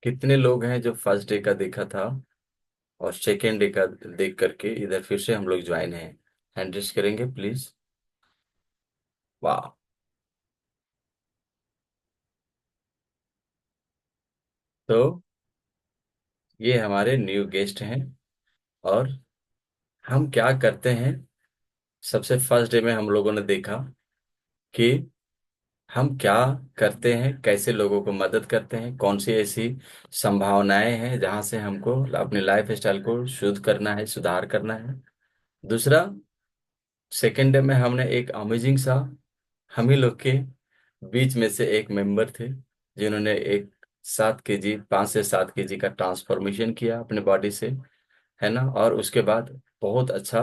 कितने लोग हैं जो फर्स्ट डे का देखा था और सेकेंड डे का देख करके इधर फिर से हम लोग ज्वाइन हैं। हैंड रेस करेंगे प्लीज। वाह। तो ये हमारे न्यू गेस्ट हैं और हम क्या करते हैं। सबसे फर्स्ट डे में हम लोगों ने देखा कि हम क्या करते हैं, कैसे लोगों को मदद करते हैं, कौन सी ऐसी संभावनाएं हैं जहां से हमको अपने लाइफ स्टाइल को शुद्ध करना है, सुधार करना है। दूसरा, सेकेंड डे में हमने एक अमेजिंग सा, हम ही लोग के बीच में से एक मेंबर थे जिन्होंने एक 7 केजी, 5 से 7 केजी का ट्रांसफॉर्मेशन किया अपने बॉडी से, है ना। और उसके बाद बहुत अच्छा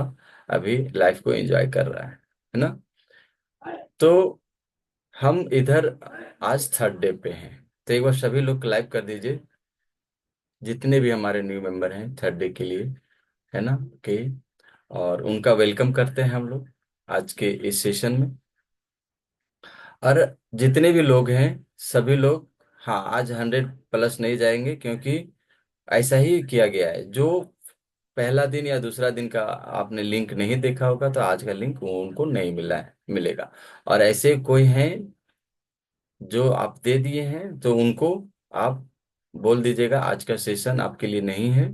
अभी लाइफ को एंजॉय कर रहा है ना। तो हम इधर आज थर्ड डे पे हैं। तो एक बार सभी लोग क्लैप कर दीजिए, जितने भी हमारे न्यू मेंबर हैं थर्ड डे के लिए, है ना। ओके। और उनका वेलकम करते हैं हम लोग आज के इस सेशन में। और जितने भी लोग हैं सभी लोग, हाँ, आज 100+ नहीं जाएंगे क्योंकि ऐसा ही किया गया है। जो पहला दिन या दूसरा दिन का आपने लिंक नहीं देखा होगा तो आज का लिंक उनको नहीं मिलेगा। और ऐसे कोई हैं जो आप दे दिए हैं तो उनको आप बोल दीजिएगा आज का सेशन आपके लिए नहीं है।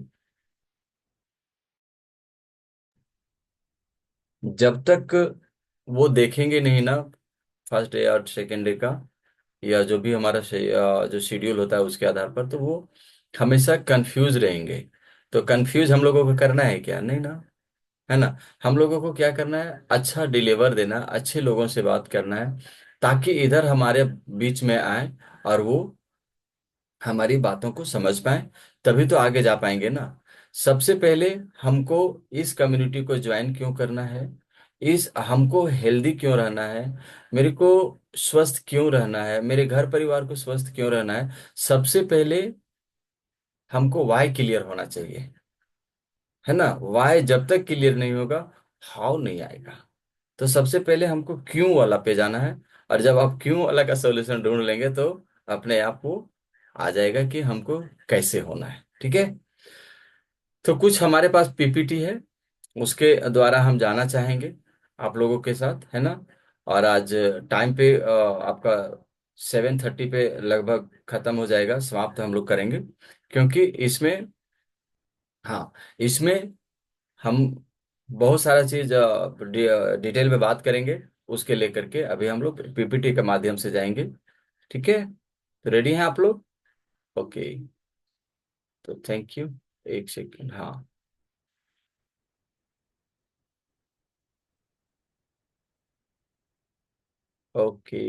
जब तक वो देखेंगे नहीं ना फर्स्ट डे और सेकेंड डे का, या जो भी हमारा जो शेड्यूल होता है उसके आधार पर, तो वो हमेशा कंफ्यूज रहेंगे। तो कंफ्यूज हम लोगों को करना है क्या? नहीं ना, है ना। हम लोगों को क्या करना है? अच्छा डिलीवर देना, अच्छे लोगों से बात करना है ताकि इधर हमारे बीच में आए और वो हमारी बातों को समझ पाए, तभी तो आगे जा पाएंगे ना। सबसे पहले हमको इस कम्युनिटी को ज्वाइन क्यों करना है, इस हमको हेल्दी क्यों रहना है, मेरे को स्वस्थ क्यों रहना है, मेरे घर परिवार को स्वस्थ क्यों रहना है, सबसे पहले हमको वाई क्लियर होना चाहिए, है ना। वाई जब तक क्लियर नहीं होगा, हाउ नहीं आएगा। तो सबसे पहले हमको क्यों वाला पे जाना है। और जब आप क्यों वाला का सॉल्यूशन ढूंढ लेंगे तो अपने आप वो आ जाएगा कि हमको कैसे होना है। ठीक है। तो कुछ हमारे पास पीपीटी है, उसके द्वारा हम जाना चाहेंगे आप लोगों के साथ, है ना। और आज टाइम पे आपका 7:30 पे लगभग खत्म हो जाएगा, समाप्त हम लोग करेंगे। क्योंकि इसमें, हाँ, इसमें हम बहुत सारा चीज डिटेल में बात करेंगे। उसके लेकर के अभी हम लोग पीपीटी के माध्यम से जाएंगे। ठीक है। तो रेडी हैं आप लोग? ओके। तो थैंक यू। एक सेकंड, हाँ। ओके।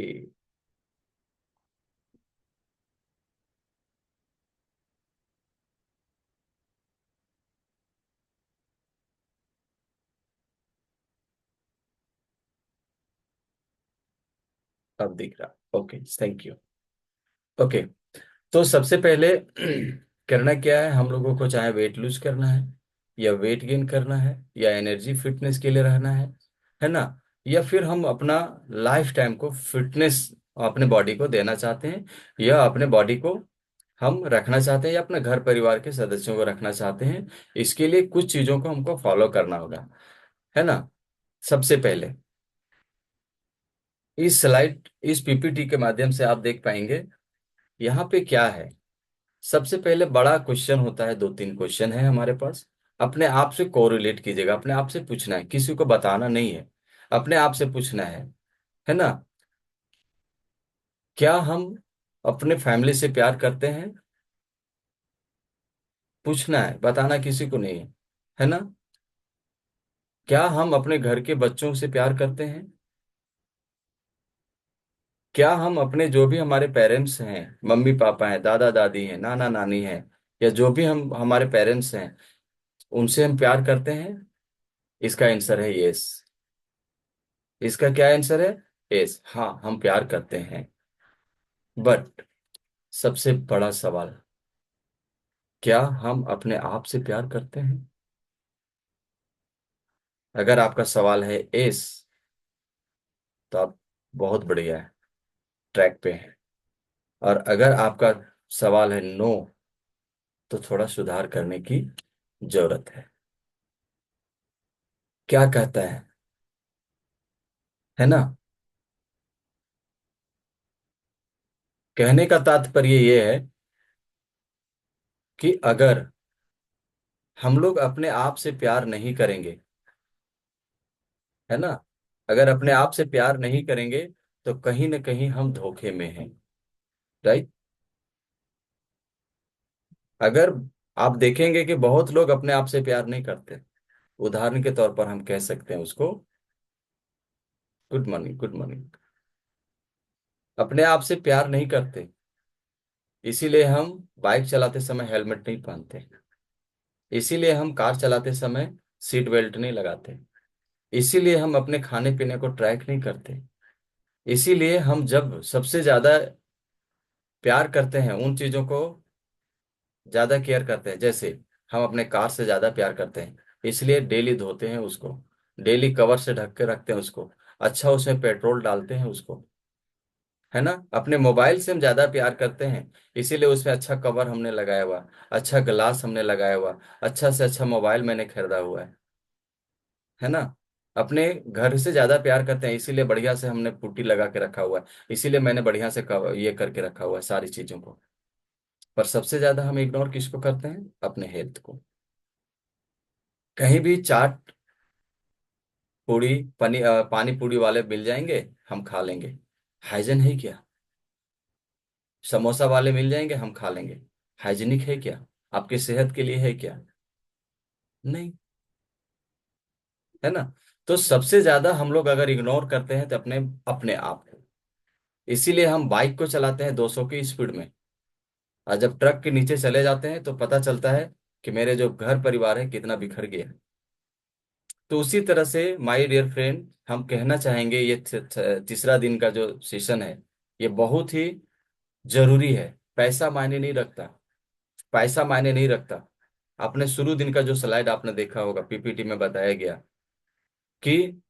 अब दिख रहा, ओके, थैंक यू। ओके। तो सबसे पहले करना क्या है हम लोगों को, चाहे वेट लूज करना है या वेट गेन करना है या एनर्जी फिटनेस के लिए रहना है ना, या फिर हम अपना लाइफ टाइम को फिटनेस अपने बॉडी को देना चाहते हैं, या अपने बॉडी को हम रखना चाहते हैं, या अपने घर परिवार के सदस्यों को रखना चाहते हैं। इसके लिए कुछ चीजों को हमको फॉलो करना होगा, है ना। सबसे पहले इस स्लाइड, इस पीपीटी के माध्यम से आप देख पाएंगे यहाँ पे क्या है। सबसे पहले बड़ा क्वेश्चन होता है, 2-3 क्वेश्चन है हमारे पास। अपने आप से कोरिलेट कीजिएगा, अपने आप से पूछना है, किसी को बताना नहीं है, अपने आप से पूछना है ना। क्या हम अपने फैमिली से प्यार करते हैं? पूछना है, बताना किसी को नहीं है ना। क्या हम अपने घर के बच्चों से प्यार करते हैं? क्या हम अपने जो भी हमारे पेरेंट्स हैं, मम्मी पापा हैं, दादा दादी हैं, नाना नानी हैं, या जो भी हम हमारे पेरेंट्स हैं, उनसे हम प्यार करते हैं? इसका आंसर है यस। इसका क्या आंसर है? यस, हाँ, हम प्यार करते हैं। बट सबसे बड़ा सवाल, क्या हम अपने आप से प्यार करते हैं? अगर आपका सवाल है यस, तो आप बहुत बढ़िया है, ट्रैक पे हैं। और अगर आपका सवाल है नो, तो थोड़ा सुधार करने की जरूरत क्या कहता है ना। कहने का तात्पर्य ये है कि अगर हम लोग अपने आप से प्यार नहीं करेंगे, है ना, अगर अपने आप से प्यार नहीं करेंगे तो कहीं ना कहीं हम धोखे में हैं। राइट। अगर आप देखेंगे कि बहुत लोग अपने आप से प्यार नहीं करते, उदाहरण के तौर पर हम कह सकते हैं उसको, गुड मॉर्निंग गुड मॉर्निंग, अपने आप से प्यार नहीं करते, इसीलिए हम बाइक चलाते समय हेलमेट नहीं पहनते, इसीलिए हम कार चलाते समय सीट बेल्ट नहीं लगाते, इसीलिए हम अपने खाने पीने को ट्रैक नहीं करते, इसीलिए हम जब सबसे ज्यादा प्यार करते हैं उन चीजों को ज्यादा केयर करते हैं, जैसे हम अपने कार से ज्यादा प्यार करते हैं इसलिए डेली धोते हैं उसको, डेली कवर से ढक के रखते हैं उसको, अच्छा उसमें पेट्रोल डालते हैं उसको, है ना। अपने मोबाइल से हम ज्यादा प्यार करते हैं इसीलिए उसमें अच्छा कवर हमने लगाया हुआ, अच्छा ग्लास हमने लगाया हुआ, अच्छा से अच्छा मोबाइल मैंने खरीदा हुआ है ना। अपने घर से ज्यादा प्यार करते हैं इसीलिए बढ़िया से हमने पुट्टी लगा के रखा हुआ है, इसीलिए मैंने बढ़िया से ये करके रखा हुआ है सारी चीजों को। पर सबसे ज्यादा हम इग्नोर किसको करते हैं, अपने हेल्थ को। कहीं भी चाट पूड़ी पानी पूड़ी वाले मिल जाएंगे, हम खा लेंगे, हाइजीन है क्या। समोसा वाले मिल जाएंगे, हम खा लेंगे, हाइजीनिक है क्या, आपकी सेहत के लिए है क्या, नहीं, है ना। तो सबसे ज्यादा हम लोग अगर इग्नोर करते हैं तो अपने अपने आप को, इसीलिए हम बाइक को चलाते हैं 200 की स्पीड में, और जब ट्रक के नीचे चले जाते हैं तो पता चलता है कि मेरे जो घर परिवार है कितना बिखर गया है। तो उसी तरह से माय डियर फ्रेंड, हम कहना चाहेंगे ये तीसरा दिन का जो सेशन है ये बहुत ही जरूरी है। पैसा मायने नहीं रखता, पैसा मायने नहीं रखता। आपने शुरू दिन का जो स्लाइड आपने देखा होगा, पीपीटी में बताया गया कि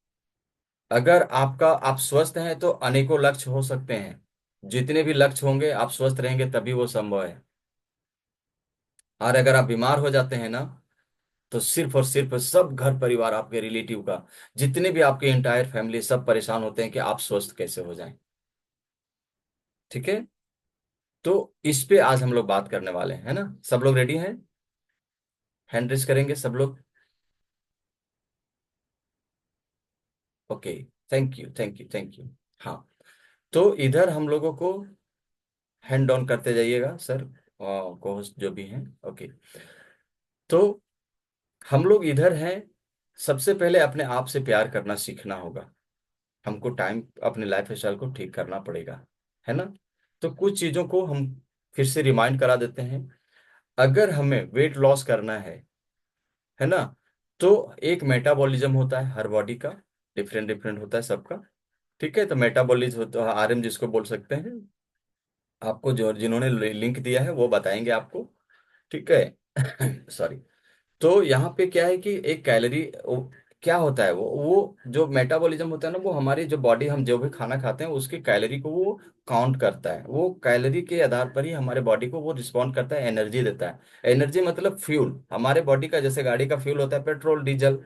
अगर आप स्वस्थ हैं तो अनेकों लक्ष्य हो सकते हैं, जितने भी लक्ष्य होंगे आप स्वस्थ रहेंगे तभी वो संभव है। और अगर आप बीमार हो जाते हैं ना, तो सिर्फ और सिर्फ सब घर परिवार आपके रिलेटिव का, जितने भी आपके इंटायर फैमिली सब परेशान होते हैं कि आप स्वस्थ कैसे हो जाएं। ठीक है। तो इस पे आज हम लोग बात करने वाले हैं, है ना। सब लोग रेडी हैं, हैंड रेस करेंगे सब लोग। Okay, thank you thank you thank you. हाँ, तो इधर हम लोगों को हैंड डाउन करते जाइएगा सर, कोच जो भी हैं। ओके, तो हम लोग इधर हैं। सबसे पहले अपने आप से प्यार करना सीखना होगा, हमको टाइम अपने लाइफ स्टाइल को ठीक करना पड़ेगा, है ना। तो कुछ चीजों को हम फिर से रिमाइंड करा देते हैं। अगर हमें वेट लॉस करना है ना, तो एक मेटाबॉलिज्म होता है हर बॉडी का, डिफरेंट डिफरेंट होता है सबका। ठीक है, तो मेटाबॉलिज्म होता है, आरएम जिसको बोल सकते हैं। आपको जो जिन्होंने लिंक दिया है वो बताएंगे आपको। ठीक है सॉरी। तो यहाँ पे क्या है कि एक कैलोरी क्या होता है, वो जो मेटाबॉलिज्म होता है ना, वो हमारी जो बॉडी, हम जो भी खाना खाते हैं उसकी कैलोरी को वो काउंट करता है, वो कैलोरी के आधार पर ही हमारे बॉडी को वो रिस्पॉन्ड करता है, एनर्जी देता है। एनर्जी मतलब फ्यूल, हमारे बॉडी का जैसे गाड़ी का फ्यूल होता है पेट्रोल डीजल,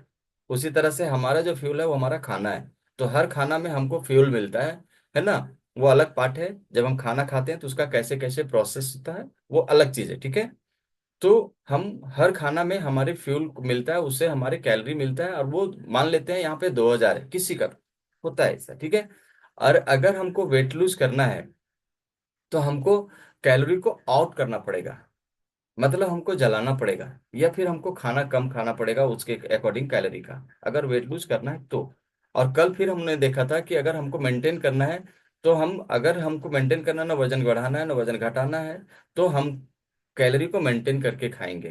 उसी तरह से हमारा जो फ्यूल है वो हमारा खाना है। तो हर खाना में हमको फ्यूल मिलता है ना। वो अलग पार्ट है, जब हम खाना खाते हैं तो उसका कैसे कैसे प्रोसेस होता है वो अलग चीज है। ठीक है। तो हम हर खाना में हमारे फ्यूल मिलता है, उससे हमारे कैलोरी मिलता है, और वो मान लेते हैं यहाँ पे 2000 है किसी का, होता है ऐसा। ठीक है। और अगर हमको वेट लूज करना है तो हमको कैलोरी को आउट करना पड़ेगा, मतलब हमको जलाना पड़ेगा, या फिर हमको खाना कम खाना पड़ेगा उसके अकॉर्डिंग कैलोरी का, अगर वेट लूज करना है तो। और कल फिर हमने देखा था कि अगर हमको मेंटेन करना है, तो हम अगर हमको मेंटेन करना है, ना वजन बढ़ाना है ना वजन घटाना है, तो हम कैलोरी को मेंटेन करके खाएंगे।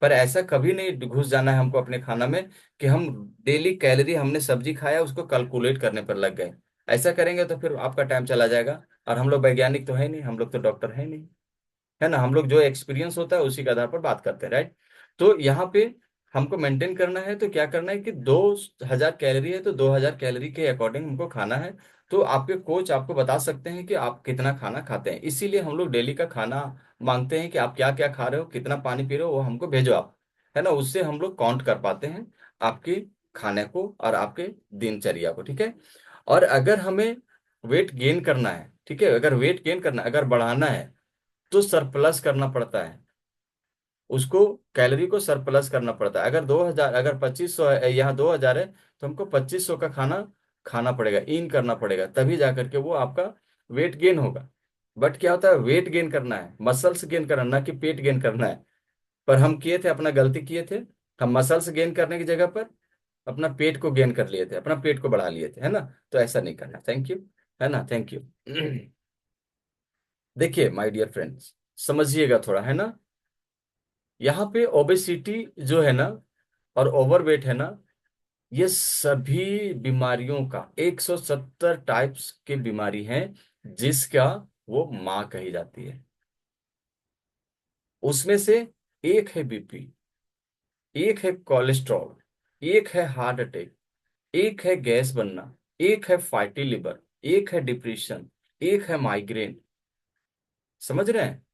पर ऐसा कभी नहीं घुस जाना है हमको अपने खाना में कि हम डेली कैलोरी, हमने सब्जी खाया उसको कैलकुलेट करने पर लग गए। ऐसा करेंगे तो फिर आपका टाइम चला जाएगा। और हम लोग वैज्ञानिक तो है नहीं, हम लोग तो डॉक्टर है नहीं, है ना। हम लोग जो एक्सपीरियंस होता है उसी के आधार पर बात करते हैं, राइट। तो यहाँ पे हमको मेंटेन करना है तो क्या करना है कि 2,000 कैलोरी है तो 2,000 कैलोरी के अकॉर्डिंग हमको खाना है। तो आपके कोच आपको बता सकते हैं कि आप कितना खाना खाते हैं, इसीलिए हम लोग डेली का खाना मांगते हैं कि आप क्या क्या खा रहे हो, कितना पानी पी रहे हो, वो हमको भेजो आप, है ना। उससे हम लोग काउंट कर पाते हैं आपके खाने को और आपके दिनचर्या को, ठीक है। और अगर हमें वेट गेन करना है, ठीक है, अगर वेट गेन करना अगर बढ़ाना है तो सरप्लस करना पड़ता है उसको, कैलोरी को सरप्लस करना पड़ता है। अगर 2,000, अगर 2,500 है, यहाँ 2,000 है, तो हमको 2,500 का खाना खाना पड़ेगा, इन करना पड़ेगा, तभी जा करके वो आपका वेट गेन होगा। बट क्या होता है, वेट गेन करना है, मसल्स गेन करना, ना कि पेट गेन करना है। पर हम किए थे, अपना गलती किए थे, हम मसल्स गेन करने की जगह पर अपना पेट को गेन कर लिए थे, अपना पेट को बढ़ा लिए थे, है ना। तो ऐसा नहीं करना। थैंक यू, है ना, थैंक यू। देखिए माय डियर फ्रेंड्स, समझिएगा थोड़ा, है ना। यहाँ पे ओबेसिटी जो है ना और ओवरवेट है ना, ये सभी बीमारियों का 170 टाइप्स की बीमारी है, जिसका वो माँ कही जाती है। उसमें से एक है बीपी, एक है कोलेस्ट्रॉल, एक है हार्ट अटैक, एक है गैस बनना, एक है फैटी लिवर, एक है डिप्रेशन, एक है माइग्रेन। समझ रहे हैं,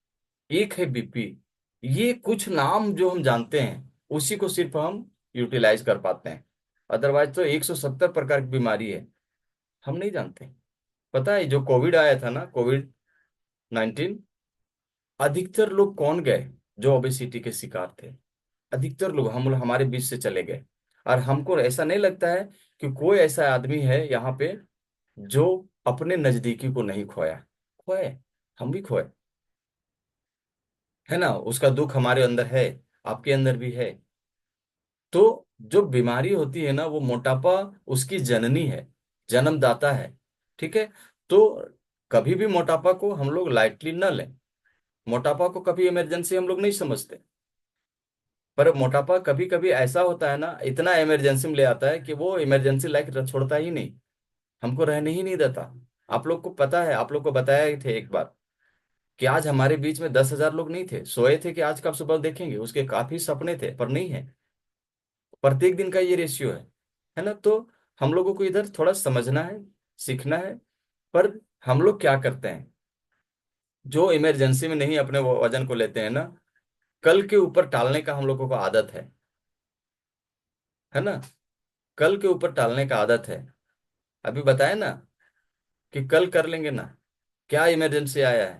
एक है बीपी। ये कुछ नाम जो हम जानते हैं उसी को सिर्फ हम यूटिलाइज कर पाते हैं, अदरवाइज तो 170 प्रकार की बीमारी है, हम नहीं जानते। पता है जो कोविड आया था ना, कोविड 19, अधिकतर लोग कौन गए जो ओबेसिटी के शिकार थे, अधिकतर लोग हमारे बीच से चले गए। और हमको ऐसा नहीं लगता है कि कोई ऐसा आदमी है यहाँ पे जो अपने नजदीकी को नहीं खोया। खोए, हम भी खोए, है ना। उसका दुख हमारे अंदर है, आपके अंदर भी है। तो जो बीमारी होती है ना, वो मोटापा उसकी जननी है, जन्मदाता है, ठीक है। तो कभी भी मोटापा को हम लोग लाइटली न लें, मोटापा को कभी इमरजेंसी हम लोग नहीं समझते। पर मोटापा कभी कभी ऐसा होता है ना, इतना इमरजेंसी में ले आता है कि वो इमरजेंसी लाइक छोड़ता ही नहीं, हमको रहने ही नहीं देता। आप लोग को पता है, आप लोग को बताया ही थे एक बार कि आज हमारे बीच में 10,000 लोग नहीं थे, सोए थे कि आज कब सुबह देखेंगे, उसके काफी सपने थे पर नहीं है। प्रत्येक दिन का ये रेशियो है ना। तो हम लोगों को इधर थोड़ा समझना है, सीखना है। पर हम लोग क्या करते हैं, जो इमरजेंसी में नहीं अपने वजन को लेते हैं ना, कल के ऊपर टालने का हम लोगों को आदत है ना। कल के ऊपर टालने का आदत है। अभी बताया ना कि कल कर लेंगे ना, क्या इमरजेंसी आया है।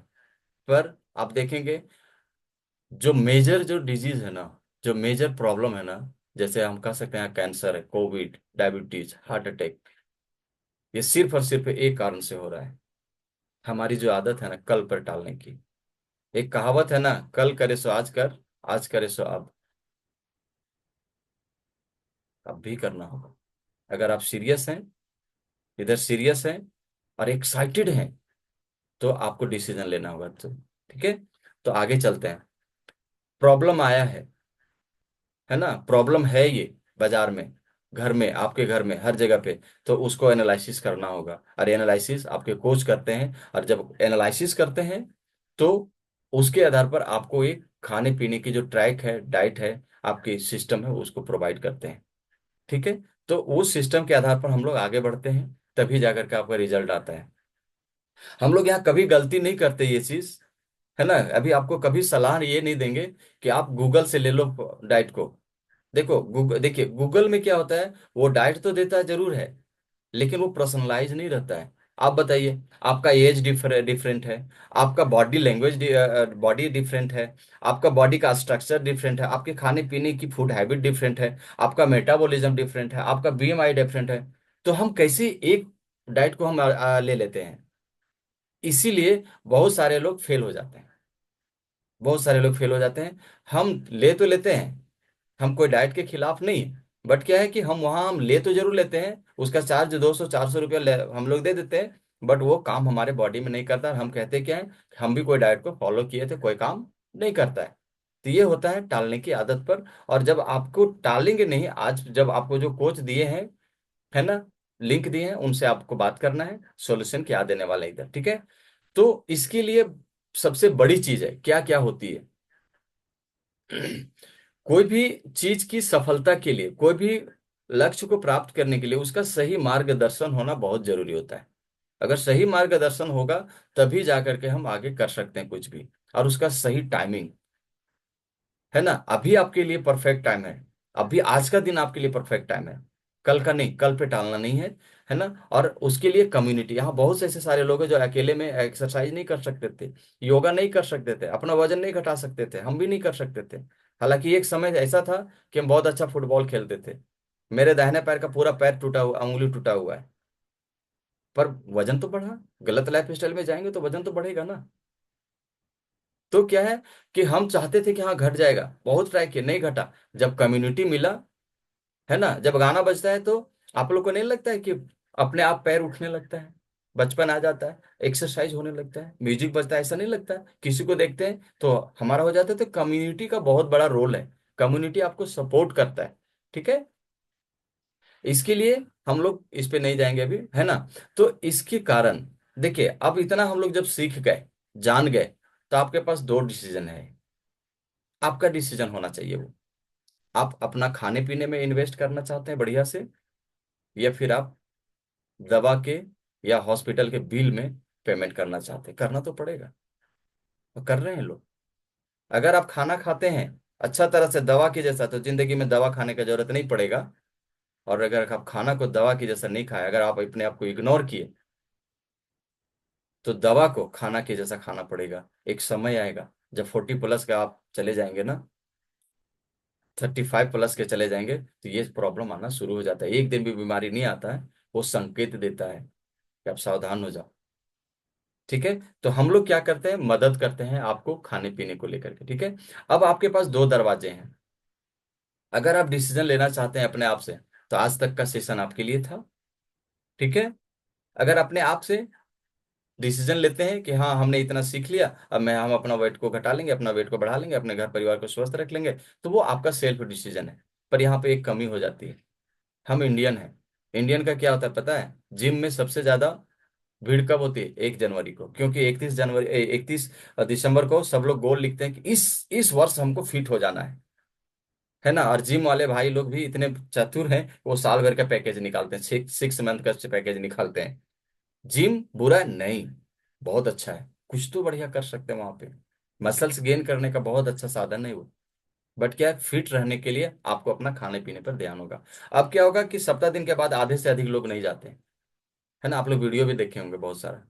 पर आप देखेंगे जो मेजर जो डिजीज है ना, जो मेजर प्रॉब्लम है ना, जैसे हम कह सकते हैं कैंसर है, कोविड, डायबिटीज, हार्ट अटैक, ये सिर्फ और सिर्फ एक कारण से हो रहा है, हमारी जो आदत है ना कल पर टालने की। एक कहावत है ना, कल करे सो आज कर, आज करे सो अब भी करना होगा। अगर आप सीरियस हैं, इधर सीरियस हैं और एक्साइटेड हैं, तो आपको डिसीजन लेना होगा। तो ठीक है, तो आगे चलते हैं। प्रॉब्लम आया है ना, प्रॉब्लम है ये बाजार में, घर में, आपके घर में, हर जगह पे। तो उसको एनालिसिस करना होगा, और एनालिसिस आपके कोच करते हैं। और जब एनालिसिस करते हैं तो उसके आधार पर आपको एक खाने पीने की जो ट्रैक है, डाइट है, आपकी सिस्टम है, उसको प्रोवाइड करते हैं, ठीक है। तो उस सिस्टम के आधार पर हम लोग आगे बढ़ते हैं, तभी जाकर के आपका रिजल्ट आता है। हम लोग यहाँ कभी गलती नहीं करते ये चीज, है ना। अभी आपको कभी सलाह ये नहीं देंगे कि आप गूगल से ले लो डाइट को। देखो गूगल, देखिए गूगल में क्या होता है, वो डाइट तो देता है जरूर है, लेकिन वो पर्सनलाइज नहीं रहता है। आप बताइए, आपका एज डिफरेंट है, आपका बॉडी लैंग्वेज, बॉडी डिफरेंट है, आपका बॉडी का स्ट्रक्चर डिफरेंट है, आपके खाने पीने की फूड हैबिट डिफरेंट है, आपका मेटाबॉलिज्म डिफरेंट है, आपका बीएमआई डिफरेंट है। तो हम कैसे एक डाइट को हम ले लेते हैं, इसीलिए बहुत सारे लोग फेल हो जाते हैं, बहुत सारे लोग फेल हो जाते हैं। हम ले तो लेते हैं, हम कोई डाइट के खिलाफ नहीं, बट क्या है कि हम वहाँ हम ले तो जरूर लेते हैं, उसका चार्ज 200-400 रुपया हम लोग दे देते हैं, बट वो काम हमारे बॉडी में नहीं करता। हम कहते क्या है, हम भी कोई डाइट को फॉलो किए थे, कोई काम नहीं करता है। तो ये होता है टालने की आदत पर। और जब आपको टालेंगे नहीं, आज जब आपको जो कोच दिए हैं, है ना, लिंक दिए हैं, उनसे आपको बात करना है, सॉल्यूशन क्या देने वाले हैं इधर, ठीक है। तो इसके लिए सबसे बड़ी चीज है क्या क्या होती है। कोई भी चीज की सफलता के लिए, कोई भी लक्ष्य को प्राप्त करने के लिए उसका सही मार्गदर्शन होना बहुत जरूरी होता है। अगर सही मार्गदर्शन होगा तभी जाकर के हम आगे कर सकते हैं कुछ भी। और उसका सही टाइमिंग, है ना, अभी आपके लिए परफेक्ट टाइम है। अभी आज का दिन आपके लिए परफेक्ट टाइम है, कल का नहीं, कल पे टालना नहीं है। है ना। और उसके लिए कम्युनिटी, यहाँ बहुत से ऐसे सारे लोग हैं जो अकेले में एक्सरसाइज नहीं कर सकते थे, योगा नहीं कर सकते थे, अपना वजन नहीं घटा सकते थे, हम भी नहीं कर सकते थे। हालांकि एक समय ऐसा था कि हम बहुत अच्छा फुटबॉल खेलते थे। मेरे दाहिने पैर का पूरा पैर टूटा हुआ, अंगुली टूटा हुआ है। पर वजन तो बढ़ा। गलत लाइफ स्टाइल में जाएंगे तो वजन तो बढ़ेगा ना। तो क्या है कि हम चाहते थे कि हाँ घट जाएगा, बहुत ट्राई किए, नहीं घटा। जब कम्युनिटी मिला, है ना, जब गाना बजता है तो आप लोग को नहीं लगता है कि अपने आप पैर उठने लगता है, बचपन आ जाता है, एक्सरसाइज होने लगता है, म्यूजिक बजता है, ऐसा नहीं लगता है? किसी को देखते हैं तो हमारा हो जाता है। तो कम्युनिटी का बहुत बड़ा रोल है, कम्युनिटी आपको सपोर्ट करता है। ठीक है। इसके लिए हम लोग इस पे नहीं जाएंगे अभी, है ना। तो इसके कारण देखिए, अब इतना हम लोग जब सीख गए, जान गए, तो आपके पास दो डिसीजन है। आपका डिसीजन होना चाहिए वो, आप अपना खाने पीने में इन्वेस्ट करना चाहते हैं बढ़िया से, या फिर आप दवा के या हॉस्पिटल के बिल में पेमेंट करना चाहते हैं। करना तो पड़ेगा, तो कर रहे हैं लोग। अगर आप खाना खाते हैं अच्छा तरह से दवा की जैसा, तो जिंदगी में दवा खाने का जरूरत नहीं पड़ेगा। और अगर आप खाना को दवा की जैसा नहीं खाए, अगर आप अपने आप को इग्नोर किए, तो दवा को खाना के जैसा खाना पड़ेगा। एक समय आएगा जब 40+ का आप चले जाएंगे ना, 35+ के चले जाएंगे, तो ये प्रॉब्लम आना शुरू हो जाता है। एक दिन भी बीमारी नहीं आता है, वो संकेत देता है कि आप सावधान हो जाओ। ठीक है। तो हम लोग क्या करते हैं, मदद करते हैं आपको खाने पीने को लेकर के। ठीक है। अब आपके पास दो दरवाजे हैं। अगर आप डिसीजन लेना चाहते हैं अपने आप से, तो आज तक का सेशन आपके लिए था। ठीक है। अगर अपने आप से डिसीजन लेते हैं कि हाँ हमने इतना सीख लिया, अब मैं हम अपना वेट को घटा लेंगे, अपना वेट को बढ़ा लेंगे, अपने घर परिवार को स्वस्थ रख लेंगे, तो वो आपका सेल्फ डिसीजन है। पर यहाँ पे एक कमी हो जाती है, हम इंडियन हैं। इंडियन का क्या होता है पता है, जिम में सबसे ज्यादा भीड़ कब होती है? 1 जनवरी को, क्योंकि 31 दिसंबर को सब लोग गोल लिखते हैं कि इस वर्ष हमको फिट हो जाना है ना। और जिम वाले भाई लोग भी इतने चतुर हैं, वो साल भर का पैकेज निकालते हैं, 6 मंथ का पैकेज निकालते हैं। जिम बुरा नहीं, बहुत अच्छा है, कुछ तो बढ़िया कर सकते हैं वहां पे। मसल्स गेन करने का बहुत अच्छा साधन है वो। बट क्या है, फिट रहने के लिए आपको अपना खाने पीने पर ध्यान होगा। अब क्या होगा कि सप्ताह दिन के बाद आधे से अधिक लोग नहीं जाते हैं, है ना। आप लोग वीडियो भी देखे होंगे बहुत सारा।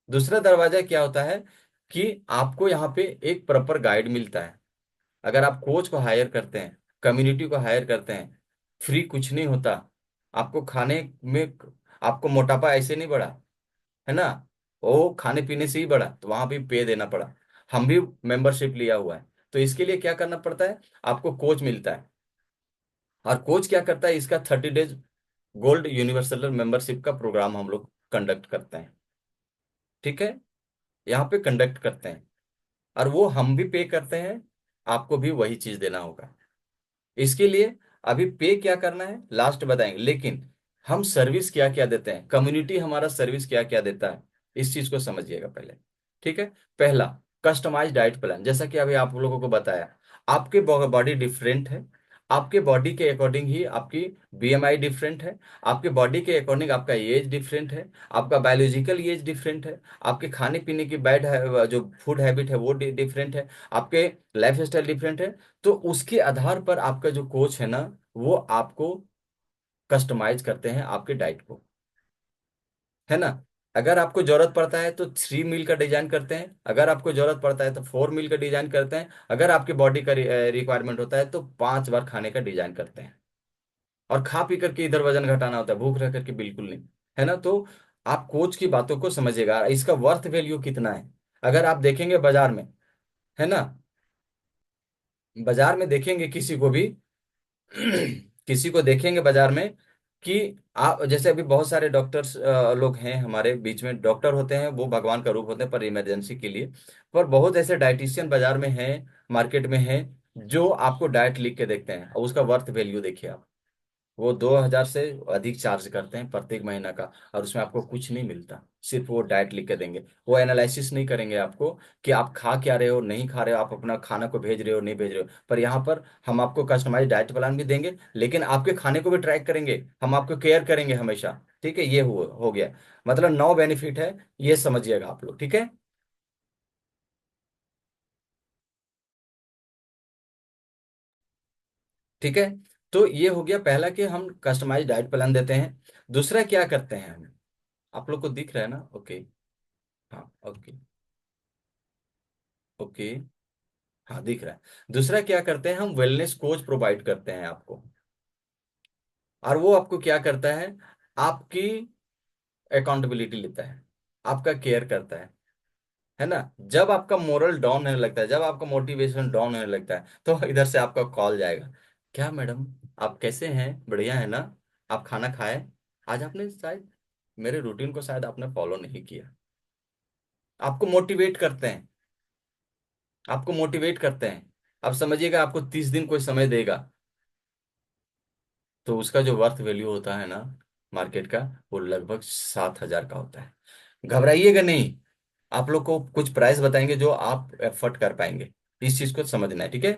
दूसरा दरवाजा क्या होता है कि आपको यहाँ पे एक प्रॉपर गाइड मिलता है। अगर आप कोच को हायर करते हैं, कम्युनिटी को हायर करते हैं, फ्री कुछ नहीं होता। आपको खाने में, आपको मोटापा ऐसे नहीं बढ़ा, है ना, वो खाने पीने से ही बढ़ा, तो वहां भी पे देना पड़ा। हम भी मेंबरशिप लिया हुआ है, तो इसके लिए क्या करना पड़ता है, आपको कोच मिलता है। और कोच क्या करता है, इसका 30 डेज गोल्ड यूनिवर्सल मेंबरशिप का प्रोग्राम हम लोग कंडक्ट करते हैं। ठीक है। यहाँ पे कंडक्ट करते हैं, और वो हम भी पे करते हैं, आपको भी वही चीज देना होगा। इसके लिए अभी पे क्या करना है लास्ट बताएंगे, लेकिन हम सर्विस क्या क्या देते हैं, कम्युनिटी हमारा सर्विस क्या क्या देता है, इस चीज को समझिएगा पहले। ठीक है। पहला, कस्टमाइज डाइट प्लान, जैसा कि अभी आप लोगों को बताया। आपके बॉडी डिफरेंट है, आपके बॉडी के अकॉर्डिंग ही आपकी बीएमआई डिफरेंट है, आपके बॉडी के अकॉर्डिंग आपका एज डिफरेंट है, आपका बायोलॉजिकल एज डिफरेंट है, आपके खाने पीने की बैड है, जो फूड हैबिट है वो डिफरेंट है, आपके लाइफ स्टाइल डिफरेंट है। तो उसके आधार पर आपका जो कोच है ना, वो आपको कस्टमाइज करते हैं आपके डाइट को, है ना। अगर आपको जरूरत पड़ता है तो 3 मील का डिजाइन करते हैं, अगर आपको जरूरत पड़ता है तो 4 मील का डिजाइन करते हैं, अगर आपकी बॉडी का रिक्वायरमेंट होता है तो 5 बार खाने का डिजाइन करते हैं। और खा पी करके इधर वजन घटाना होता है, भूख रह करके बिल्कुल नहीं, है ना। तो आप कोच की बातों को समझिएगा, इसका वर्थ वैल्यू कितना है। अगर आप देखेंगे बाजार में, है ना, बाजार में देखेंगे किसी को भी किसी को देखेंगे बाजार में कि आप जैसे अभी बहुत सारे डॉक्टर्स लोग हैं हमारे बीच में, डॉक्टर होते हैं वो भगवान का रूप होते हैं पर इमरजेंसी के लिए। पर बहुत ऐसे डाइटिशियन बाजार में हैं, मार्केट में हैं, जो आपको डाइट लिख के देखते हैं, और उसका वर्थ वैल्यू देखिए आप। वो 2,000 से अधिक चार्ज करते हैं प्रत्येक महीना का, और उसमें आपको कुछ नहीं मिलता, सिर्फ वो डाइट लिख के देंगे। वो एनालिसिस नहीं करेंगे आपको कि आप खा क्या रहे हो, नहीं खा रहे हो, आप अपना खाना को भेज रहे हो नहीं भेज रहे हो। पर यहाँ पर हम आपको कस्टमाइज डाइट प्लान भी देंगे, लेकिन आपके खाने को भी ट्रैक करेंगे, हम आपको केयर करेंगे हमेशा। ठीक है, ये हो गया। मतलब 9 बेनिफिट है, ये समझिएगा आप लोग, ठीक है। ठीक है, तो ये हो गया पहला कि हम कस्टमाइज डाइट प्लान देते हैं। दूसरा क्या करते हैं हम, आप लोग को दिख रहा है ना? ओके। हाँ ओके। ओके। हाँ दिख रहा है। दूसरा क्या करते हैं, हम वेलनेस कोच प्रोवाइड करते हैं आपको। और वो आपको क्या करता है, आपकी अकाउंटेबिलिटी लेता है, आपका केयर करता है ना। जब आपका मोरल डाउन होने लगता है, जब आपका मोटिवेशन डाउन होने लगता है, तो इधर से आपका कॉल जाएगा, क्या मैडम आप कैसे हैं, बढ़िया है ना, आप खाना खाए, आज आपने शायद मेरे रूटीन को शायद आपने फॉलो नहीं किया। आपको मोटिवेट करते हैं, आपको मोटिवेट करते हैं। अब समझिएगा, आपको 30 दिन कोई समय देगा, तो उसका जो वर्थ वैल्यू होता है ना मार्केट का, वो लगभग 7,000 का होता है। घबराइएगा नहीं, आप लोग को कुछ प्राइस बताएंगे जो आप एफर्ट कर पाएंगे, इस चीज को समझना है, ठीक है।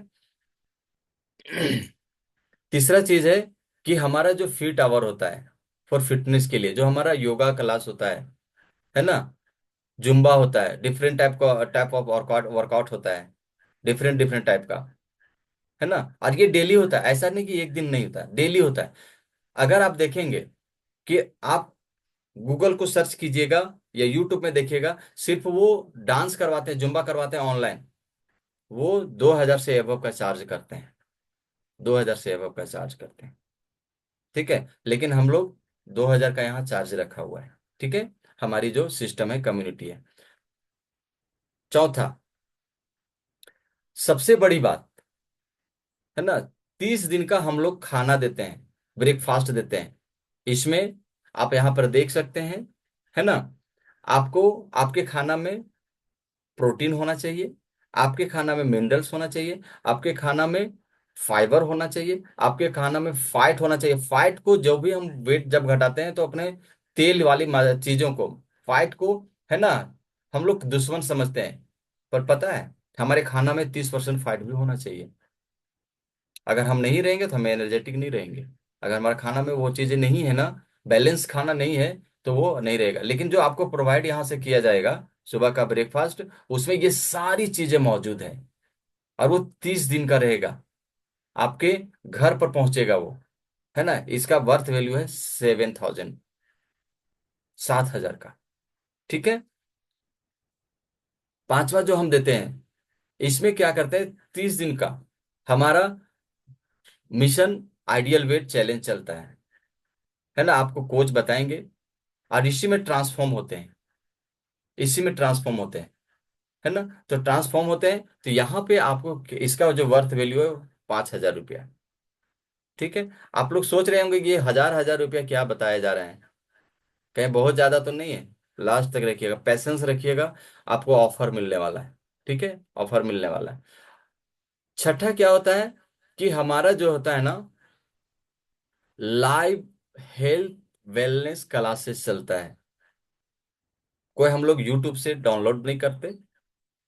तीसरा चीज है कि हमारा जो फिट आवर होता है फॉर फिटनेस के लिए, जो हमारा योगा क्लास होता है ना, जुम्बा होता है, different type of workout workout होता है, डिफरेंट डिफरेंट टाइप का, है ना। और ये डेली होता है, ऐसा नहीं कि एक दिन नहीं होता है, डेली होता है। अगर आप देखेंगे कि आप गूगल को सर्च कीजिएगा या यूट्यूब में देखिएगा, सिर्फ वो डांस करवाते हैं, जुम्बा करवाते हैं ऑनलाइन, वो 2,000 से एबव का चार्ज करते हैं, 2,000 से एबव का चार्ज करते हैं। ठीक है, लेकिन हम लोग 2,000 का यहाँ चार्ज रखा हुआ है। ठीक है, हमारी जो सिस्टम है, कम्युनिटी है। चौथा, सबसे बड़ी बात है ना, 30 दिन का हम लोग खाना देते हैं, ब्रेकफास्ट देते हैं। इसमें आप यहाँ पर देख सकते हैं, है ना। आपको आपके खाना में प्रोटीन होना चाहिए, आपके खाना में मिनरल्स होना चाहिए, आपके खाना में फाइबर होना चाहिए, आपके खाना में फैट होना चाहिए। फैट को, जो भी हम वेट जब घटाते हैं तो अपने तेल वाली चीजों को, फैट को, है ना, हम लोग दुश्मन समझते हैं। पर पता है, हमारे खाना में 30% फैट भी होना चाहिए। अगर हम नहीं रहेंगे तो हम एनर्जेटिक नहीं रहेंगे। अगर हमारा खाना में वो चीजें नहीं है ना, बैलेंस खाना नहीं है, तो वो नहीं रहेगा। लेकिन जो आपको प्रोवाइड यहाँ से किया जाएगा, सुबह का ब्रेकफास्ट, उसमें ये सारी चीजें मौजूद है, और वो 30 दिन का रहेगा, आपके घर पर पहुंचेगा वो, है ना। इसका वर्थ वैल्यू है 7,000, 7,000 का। ठीक है। पांचवा जो हम देते हैं, इसमें क्या करते हैं, 30 दिन का हमारा मिशन आइडियल वेट चैलेंज चलता है ना। आपको कोच बताएंगे, और इसी में ट्रांसफॉर्म होते हैं, इसी में ट्रांसफॉर्म होते हैं, है ना। तो ट्रांसफॉर्म होते हैं, तो यहाँ पे आपको इसका जो वर्थ वैल्यू है, 5,000 रुपया। ठीक है। आप लोग सोच रहे होंगे कि ये हजार हजार रुपया क्या बताया जा रहा है, कहीं बहुत ज्यादा तो नहीं है। लास्ट तक रखिएगा, पैसेंस रखिएगा, आपको ऑफर मिलने वाला है। ठीक है, ऑफर मिलने वाला है। छठा क्या होता है, कि हमारा जो होता है ना, लाइव हेल्थ वेलनेस क्लासेस चलता है। कोई हम लोग यूट्यूब से डाउनलोड नहीं करते,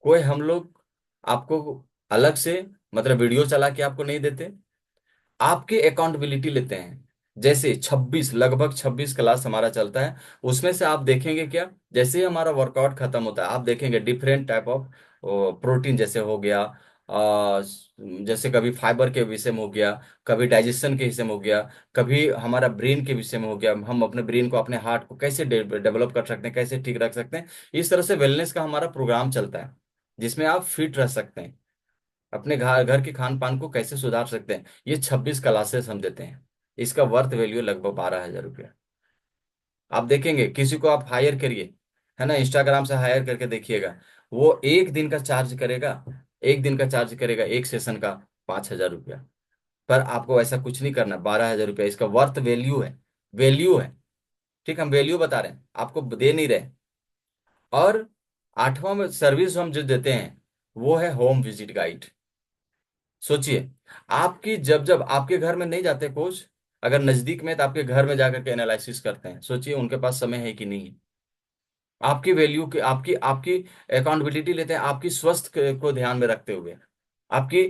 कोई हम लोग आपको अलग से मतलब वीडियो चला के आपको नहीं देते, आपकी अकाउंटेबिलिटी लेते हैं। जैसे 26, लगभग 26 क्लास हमारा चलता है। उसमें से आप देखेंगे क्या, जैसे ही हमारा वर्कआउट खत्म होता है, आप देखेंगे डिफरेंट टाइप ऑफ प्रोटीन, जैसे हो गया जैसे कभी फाइबर के विषय में हो गया, कभी डाइजेशन के विषय में हो गया, कभी हमारा ब्रेन के विषय में हो गया, हम अपने ब्रेन को, अपने हार्ट को कैसे डेवलप कर सकते हैं, कैसे ठीक रख सकते हैं। इस तरह से वेलनेस का हमारा प्रोग्राम चलता है, जिसमें आप फिट रह सकते हैं, अपने घर घर के खान पान को कैसे सुधार सकते हैं। ये 26 क्लासेस हम देते हैं। इसका वर्थ वैल्यू लगभग 12,000 रुपया। आप देखेंगे, किसी को आप हायर करिए, है ना, इंस्टाग्राम से हायर करके देखिएगा, वो एक दिन का चार्ज करेगा, एक दिन का चार्ज करेगा, एक सेशन का 5,000 रुपया। पर आपको ऐसा कुछ नहीं करना, 12,000 रुपया इसका वर्थ वैल्यू है, वैल्यू है। ठीक, हम वैल्यू बता रहे हैं, आपको दे नहीं रहे। और आठवां में सर्विस हम जो देते हैं, वो है होम विजिट गाइड। सोचिए, आपकी जब जब आपके घर में नहीं जाते कोच, अगर नजदीक में है, तो आपके घर में जाकर के एनालिसिस करते हैं। सोचिए उनके पास समय है कि नहीं है। आपकी वैल्यू की, आपकी आपकी अकाउंटेबिलिटी लेते हैं, आपकी स्वास्थ्य को ध्यान में रखते हुए, आपकी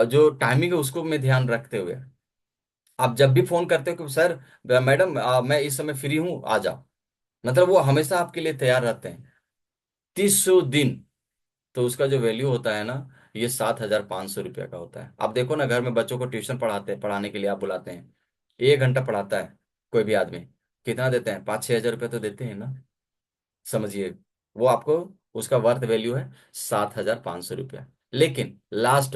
जो टाइमिंग है उसको में ध्यान रखते हुए। आप जब भी फोन करते हो कि सर, मैडम, मैं इस समय फ्री हूँ, आ जाओ, मतलब वो हमेशा आपके लिए तैयार रहते हैं 30 दिन। तो उसका जो वैल्यू होता है ना, ये 7,500 रुपया का होता है। आप देखो ना, घर में बच्चों को ट्यूशन पढ़ाते हैं, पढ़ाने के लिए आप बुलाते हैं, 1 घंटा पढ़ाता है कोई भी आदमी, कितना देते हैं? 5-6 हज़ार रुपया तो देते हैं ना। समझिए, वो आपको, उसका वर्थ वैल्यू है 7,500 रुपया। लेकिन लास्ट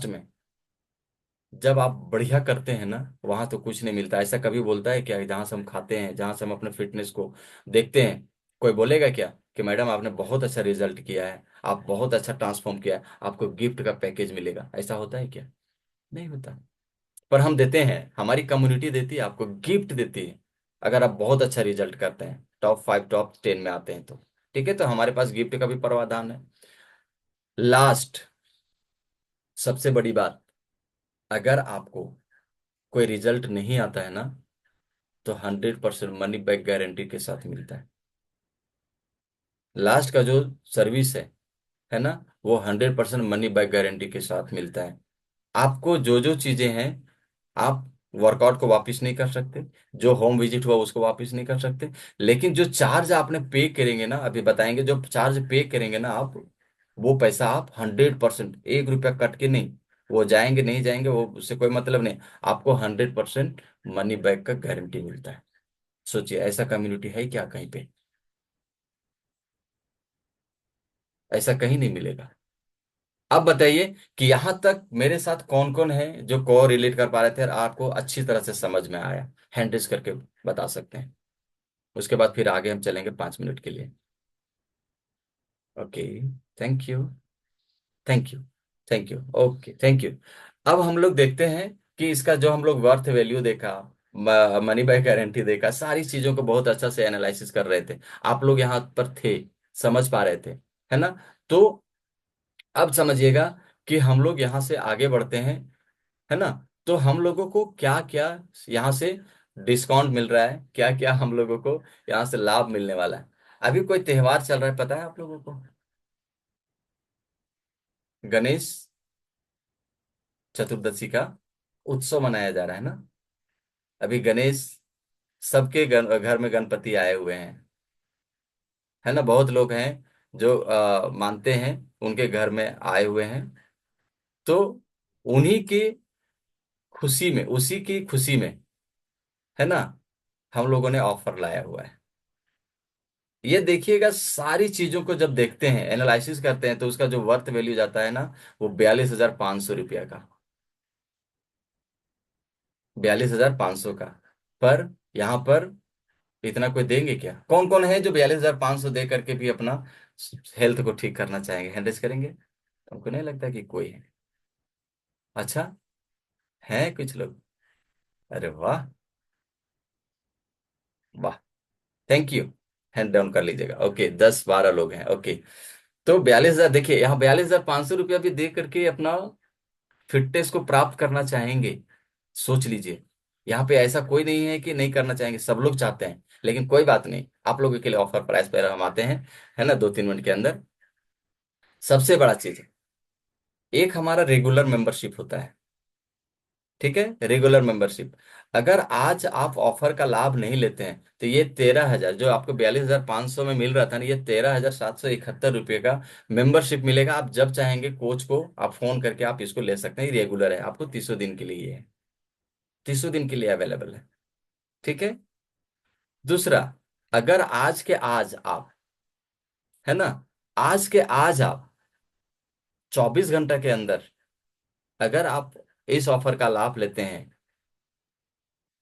में जब आप बढ़िया करते हैं ना, वहां तो कुछ नहीं मिलता। ऐसा कभी बोलता है क्या? जहां से हम खाते हैं, जहां से हम अपने फिटनेस को देखते हैं, कोई बोलेगा क्या कि मैडम आपने बहुत अच्छा रिजल्ट किया है, आप बहुत अच्छा ट्रांसफॉर्म किया है, आपको गिफ्ट का पैकेज मिलेगा? ऐसा होता है क्या? नहीं होता। पर हम देते हैं, हमारी कम्युनिटी देती है, आपको गिफ्ट देती है। अगर आप बहुत अच्छा रिजल्ट करते हैं, टॉप 5 टॉप 10 में आते हैं तो ठीक है, तो हमारे पास गिफ्ट का भी प्रावधान है। लास्ट, सबसे बड़ी बात, अगर आपको कोई रिजल्ट नहीं आता है ना, तो 100% मनी बैक गारंटी के साथ मिलता है। लास्ट का जो सर्विस है ना, वो 100% मनी बैक गारंटी के साथ मिलता है। आपको जो जो चीजें हैं, आप वर्कआउट को वापस नहीं कर सकते, जो होम विजिट हुआ उसको वापस नहीं कर सकते, लेकिन जो चार्ज आपने पे करेंगे ना, अभी बताएंगे, जो चार्ज पे करेंगे ना आप, वो पैसा आप 100%, 1 रुपया कट के नहीं, वो जाएंगे नहीं जाएंगे वो उससे कोई मतलब नहीं, आपको 100% मनी बैक का गारंटी मिलता है। सोचिए, ऐसा कम्युनिटी है क्या कहीं पे? ऐसा कहीं नहीं मिलेगा। अब बताइए कि यहां तक मेरे साथ कौन कौन है जो को रिलेट कर पा रहे थे और आपको अच्छी तरह से समझ में आया, हैंड रेज करके बता सकते हैं। उसके बाद फिर आगे हम चलेंगे 5 मिनट के लिए। Okay. Thank you. Thank you. Thank you. Okay, thank you. अब हम लोग देखते हैं कि इसका जो हम लोग वर्थ वैल्यू देखा, मनी बैक गारंटी देखा, सारी चीजों को बहुत अच्छा से एनालिसिस कर रहे थे। आप लोग यहाँ पर थे, समझ पा रहे थे, है ना? तो अब समझिएगा कि हम लोग यहाँ से आगे बढ़ते हैं, है ना? तो हम लोगों को क्या क्या यहाँ से डिस्काउंट मिल रहा है, क्या क्या हम लोगों को यहाँ से लाभ मिलने वाला है। अभी कोई त्योहार चल रहा है, पता है आप लोगों को? गणेश चतुर्दशी का उत्सव मनाया जा रहा है ना। अभी गणेश, सबके घर में गणपति आए हुए हैं, है ना? बहुत लोग हैं जो मानते हैं, उनके घर में आए हुए हैं। तो उन्हीं की खुशी में, उसी की खुशी में, है ना, हम लोगों ने ऑफर लाया हुआ है। ये देखिएगा, सारी चीजों को जब देखते हैं, एनालिसिस करते हैं, तो उसका जो वर्थ वैल्यू जाता है ना, वो 42,500 रुपया का, 42,500 का। पर यहाँ पर इतना कोई देंगे क्या? कौन कौन है जो 42,500 दे करके भी अपना हेल्थ को ठीक करना चाहेंगे, हैंडल करेंगे? हमको नहीं लगता कि कोई है। अच्छा, है कुछ लोग। अरे वाह, वाह, थैंक यू। हैंड डाउन कर लीजिएगा। ओके, 10-12 लोग हैं। ओके। तो 42,000, देखिए यहाँ 42,500 रुपया भी दे करके अपना फिटनेस को प्राप्त करना चाहेंगे। सोच लीजिए, यहाँ पे ऐसा कोई नहीं है कि नहीं करना चाहेंगे, सब लोग चाहते हैं। लेकिन कोई बात नहीं, आप लोगों के लिए ऑफर प्राइस पर हम आते हैं, है ना, 2-3 मिनट के अंदर। सबसे बड़ा चीज है, एक हमारा रेगुलर मेंबरशिप होता है। ठीक है, रेगुलर मेंबरशिप। अगर आज आप ऑफर का लाभ नहीं लेते हैं, तो ये 13,000 जो आपको 42,500 में मिल रहा था ना, ये 13,771 रुपये का मेंबरशिप मिलेगा। आप जब चाहेंगे कोच को आप फोन करके आप इसको ले सकते हैं, ये रेगुलर है, आपको 30 दिन के लिए ये है, 30 दिन के लिए अवेलेबल है। ठीक है। दूसरा, अगर आज के आज आप, है ना, आज के आज आप 24 घंटा के अंदर अगर आप इस ऑफर का लाभ लेते हैं,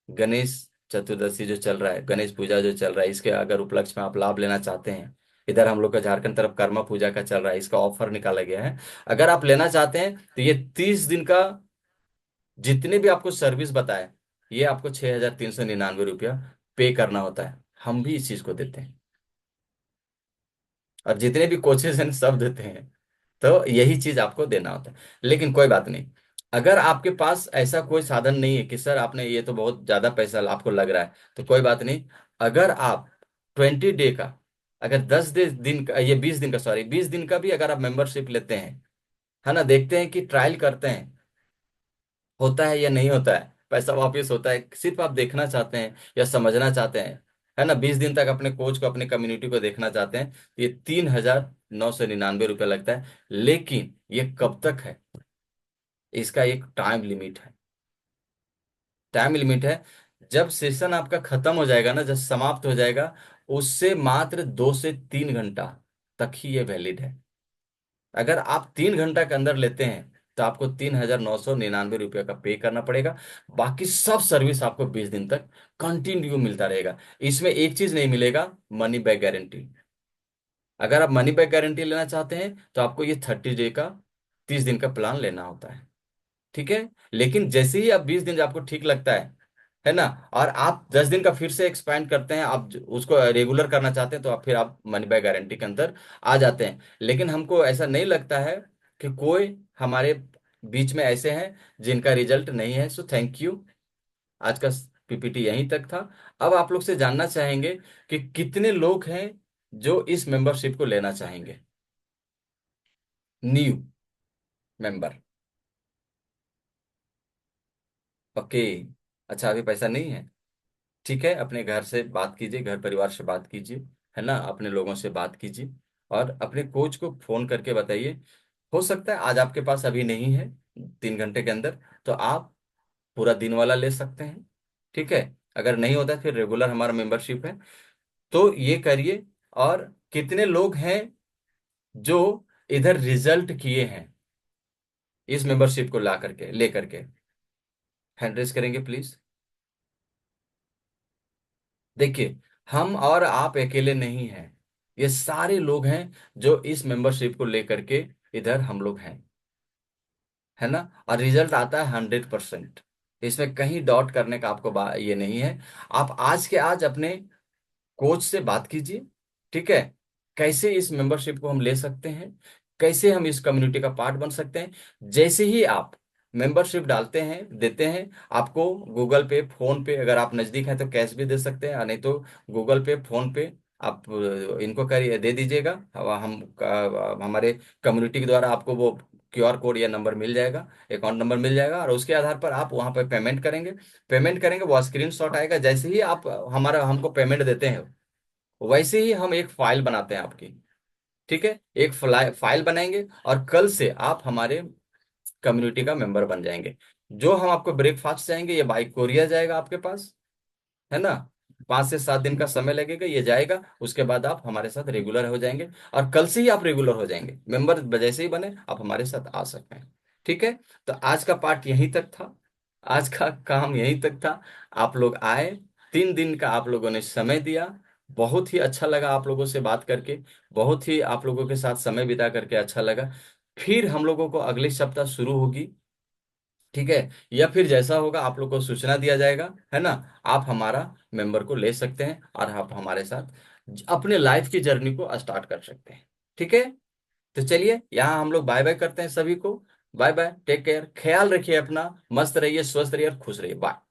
गणेश चतुर्दशी जो चल रहा है, गणेश पूजा जो चल रहा है, इसके अगर उपलक्ष्य में आप लाभ लेना चाहते हैं, इधर हम लोग का झारखंड तरफ कर्मा पूजा का चल रहा है, इसका ऑफर निकाला गया है। अगर आप लेना चाहते हैं तो ये 30 दिन का, जितने भी आपको सर्विस बताए, ये आपको 6,399 रुपया पे करना होता है। हम भी इस चीज को देते हैं, और जितने भी कोचेज हैं सब देते हैं। तो यही चीज आपको देना होता है। लेकिन कोई बात नहीं, अगर आपके पास ऐसा कोई साधन नहीं है कि सर आपने ये तो बहुत ज्यादा पैसा आपको लग रहा है, तो कोई बात नहीं। अगर आप 20 डे का, अगर 10 दिन का, ये 20 दिन का, सॉरी 20 दिन का भी अगर आप मेंबरशिप लेते हैं, है ना, देखते हैं कि ट्रायल करते हैं होता है या नहीं होता है, पैसा वापस होता है, सिर्फ आप देखना चाहते हैं या समझना चाहते हैं, है ना, 20 दिन तक अपने कोच को, अपने कम्युनिटी को देखना चाहते हैं, तो ये 3,999 रुपये लगता है। लेकिन ये कब तक है, इसका एक टाइम लिमिट है। टाइम लिमिट है, जब सेशन आपका खत्म हो जाएगा ना, जब समाप्त हो जाएगा, उससे मात्र 2 से 3 घंटा तक ही ये वैलिड है। अगर आप 3 घंटा के अंदर लेते हैं तो आपको 3,999 रुपये का पे करना पड़ेगा। बाकी सब सर्विस आपको 20 दिन तक कंटिन्यू मिलता रहेगा। इसमें एक चीज नहीं मिलेगा, मनी बैक गारंटी। अगर आप मनी बैक गारंटी लेना चाहते हैं तो आपको ये 30 डे का, 30 दिन का प्लान लेना होता है। ठीक है। लेकिन जैसे ही आप 20 दिन आपको ठीक लगता है ना, और आप 10 दिन का फिर से एक्सपैंड करते हैं, आप उसको रेगुलर करना चाहते हैं, तो आप फिर आप मनी बैक गारंटी के अंदर आ जाते हैं। लेकिन हमको ऐसा नहीं लगता है कि कोई हमारे बीच में ऐसे हैं जिनका रिजल्ट नहीं है। So thank you. आज का पीपीटी यहीं तक था। अब आप लोग से जानना चाहेंगे कि कितने लोग हैं जो इस मेंबरशिप को लेना चाहेंगे, न्यू मेंबर। ओके। अच्छा, अभी पैसा नहीं है। ठीक है, अपने घर से बात कीजिए, घर परिवार से बात कीजिए, है ना, अपने लोगों से बात कीजिए, और अपने कोच को फोन करके बताइए। हो सकता है आज आपके पास अभी नहीं है 3 घंटे के अंदर, तो आप पूरा दिन वाला ले सकते हैं। ठीक है। अगर नहीं होता फिर रेगुलर हमारा मेंबरशिप है, तो ये करिए। और कितने लोग हैं जो इधर रिजल्ट किए हैं इस मेंबरशिप को ला करके, ले करके, हैंड रेस करेंगे प्लीज। देखिए, हम और आप अकेले नहीं हैं, ये सारे लोग हैं जो इस मेंबरशिप को लेकर के इधर हम लोग हैं, है ना। और रिजल्ट आता है 100%। इसमें कहीं डॉट करने का आपको ये नहीं है। आप आज के आज अपने कोच से बात कीजिए। ठीक है। कैसे इस मेंबरशिप को हम ले सकते हैं, कैसे हम इस कम्युनिटी का पार्ट बन सकते हैं। जैसे ही आप मेंबरशिप डालते हैं, देते हैं, आपको गूगल पे, फोन पे, अगर आप नजदीक हैं तो कैश भी दे सकते हैं, और नहीं तो गूगल पे, फोन पे आप इनको करिए, दे दीजिएगा। हमारे कम्युनिटी के द्वारा आपको वो क्यूआर कोड या नंबर मिल जाएगा, अकाउंट नंबर मिल जाएगा, और उसके आधार पर आप वहां पर पेमेंट करेंगे। पेमेंट करेंगे, वो स्क्रीनशॉट आएगा। जैसे ही आप हमारा हमको पेमेंट देते हैं, वैसे ही हम एक फाइल बनाते हैं आपकी। ठीक है। एक फाइल बनाएंगे, और कल से आप हमारे कम्युनिटी का मेंबर बन जाएंगे। जो हम आपको ब्रेकफास्ट चाहेंगे, ये बाइक कोरियर जाएगा आपके पास, है ना। 5 से 7 दिन का समय लगेगा, ये जाएगा। उसके बाद आप हमारे साथ रेगुलर हो जाएंगे, और कल से ही आप रेगुलर हो जाएंगे। मेंबर जैसे ही बने आप हमारे साथ आ सकते हैं। ठीक है। तो आज का पार्ट यहीं तक था, आज का काम यहीं तक था। आप लोग आए, 3 दिन का आप लोगों ने समय दिया, बहुत ही अच्छा लगा आप लोगों से बात करके, बहुत ही आप लोगों के साथ समय बिता करके अच्छा लगा। फिर हम लोगों को अगले सप्ताह शुरू होगी। ठीक है। या फिर जैसा होगा आप लोग को सूचना दिया जाएगा, है ना। आप हमारा मेंबर को ले सकते हैं, और आप हमारे साथ अपने लाइफ की जर्नी को स्टार्ट कर सकते हैं। ठीक है। तो चलिए, यहाँ हम लोग बाय बाय करते हैं सभी को। बाय बाय, टेक केयर, ख्याल रखिए अपना, मस्त रहिए, स्वस्थ रहिए और खुश रहिए। बाय।